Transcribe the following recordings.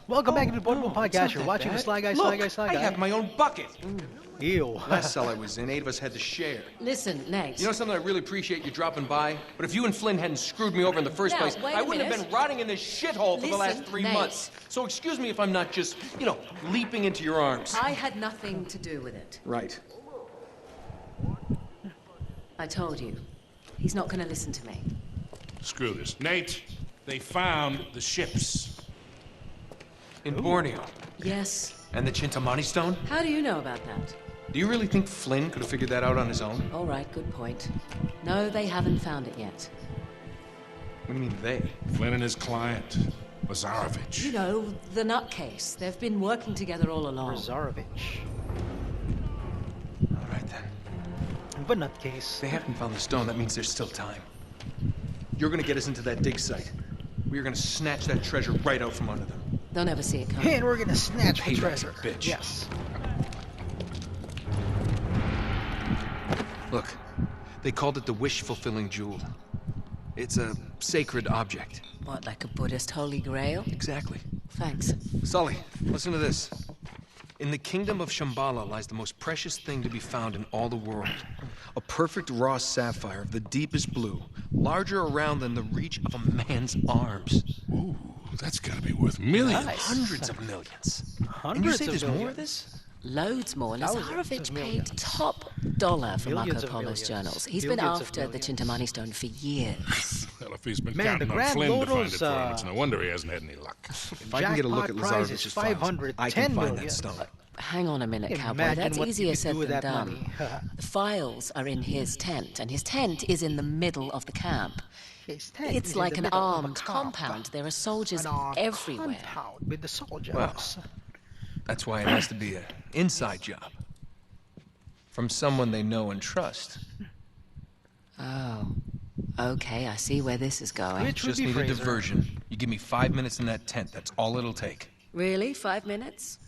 Welcome back to the Portable no, it's Podcast. not You're that watching the bad. Sly Guy, Look, Sly Guy, Sly Guy. I have my own bucket. Ew. Last cell I was in, 8 of us had to share. Listen, Nate. You know something? I really appreciate you dropping by, but if you and Flynn hadn't screwed me over in the first place, wait I a wouldn't have minute. been rotting in this shithole for the last Listen, 3 Nate. months. So excuse me if I'm not just, leaping into your arms. I had nothing to do with it. Right. I told you. He's not going to listen to me. Screw this. Nate, they found the ships. In Borneo. Yes. And the Chintamani stone? How do you know about that? Do you really think Flynn could have figured that out on his own? All right, good point. No, they haven't found it yet. What do you mean, they? Flynn and his client, Lazarovich. You know, the nutcase. They've been working together all along. Zarovich. All right, then. But nutcase. They haven't found the stone. That means there's still time. You're gonna get us into that dig site. We are gonna snatch that treasure right out from under them. They'll never see it coming. And we're gonna snatch the Payback's a treasure. bitch. Yes. Look, they called it the wish-fulfilling jewel. It's a sacred object. What, like a Buddhist holy grail? Exactly. Thanks. Sully, listen to this. In the kingdom of Shambhala lies the most precious thing to be found in all the world. A perfect raw sapphire of the deepest blue, larger around than the reach of a man's arms. Ooh, that's gotta be worth millions. Nice. Hundreds of millions. And you Hundreds say of there's more of millions. this? Loads more. Thousands of Lazarovich paid millions. top dollar for Millions Marco of Polo's millions. journals. He's been Billions of after the millions. Chintamani stone for years. Well, if he's been Man, counting the on Grand Flynn to find it Loto's, for him, it's no wonder he hasn't had any luck. If I can get a look at Jackpot prize is Lazarovich's files, 510 I can find million. that stone. Hang on a minute, cowboy. Imagine That's what you easier could said do with than that done. money. The files are in his tent, and his tent is in the middle of the camp. His tent is It's in like the an middle of a armed camp. compound. There are soldiers An armed everywhere. compound with the soldiers. Well. That's why it has to be an inside job. From someone they know and trust. Oh. Okay, I see where this is going. Which would Just be need a Fraser. diversion. You give me 5 minutes in that tent. That's all it'll take. Really? 5 minutes?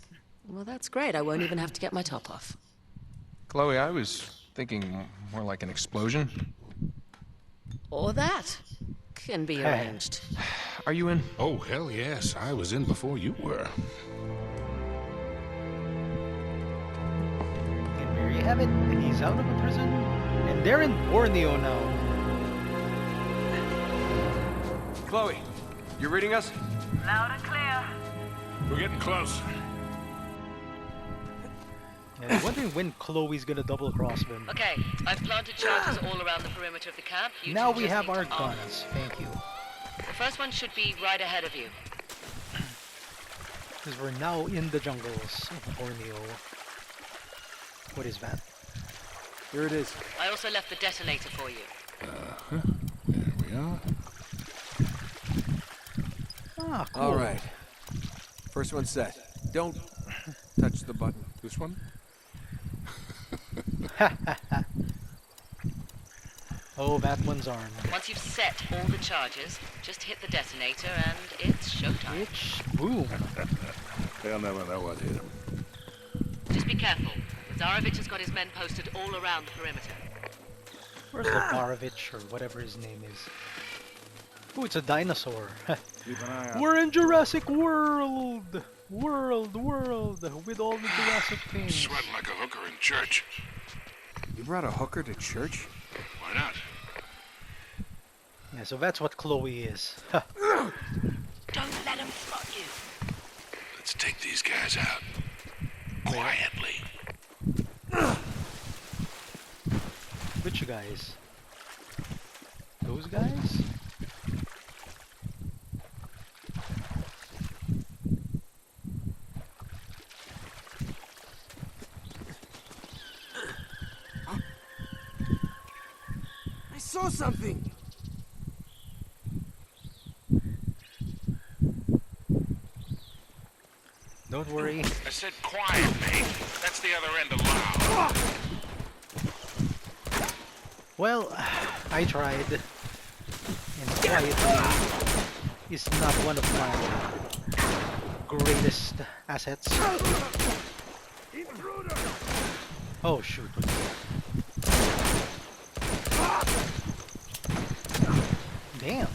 Well, that's great. I won't even have to get my top off. Chloe, I was thinking more like an explosion. Or that. Can be arranged. Are you in? Oh, hell yes. I was in before you were. And there you have it. He's out of the prison. And they're in Borneo now. Chloe, you reading us? Loud and clear. We're getting close. And I'm wondering when Chloe's gonna double cross them. Okay, I've planted charges all around the perimeter of the camp. You Now two we just have need our to arm them. guns. Thank you. The first one should be right ahead of you. Because we're now in the jungles of Borneo. What is that? Here it is. I also left the detonator for you. There we are. Ah, cool. All right. First one set. Don't touch the button. This one? Oh, that one's armed. Once you've set all the charges, just hit the detonator and it's showtime. Bitch, boom. They'll never know what hit him. Just be careful. Lazarovich has got his men posted all around the perimeter. Where's Lazarovich or whatever his name is? Ooh, it's a dinosaur. Keep an eye out. We're in Jurassic World! World, with all the Jurassic things. Sweating like a hooker in church. You brought a hooker to church? Why not? Yeah, so that's what Chloe is. Don't let him spot you. Let's take these guys out. Quietly. Which guys? Those guys? I saw something! Don't worry. I said quietly. That's the other end of loud. Well, I tried. And quietly is not one of my greatest assets. Oh shoot. Damn.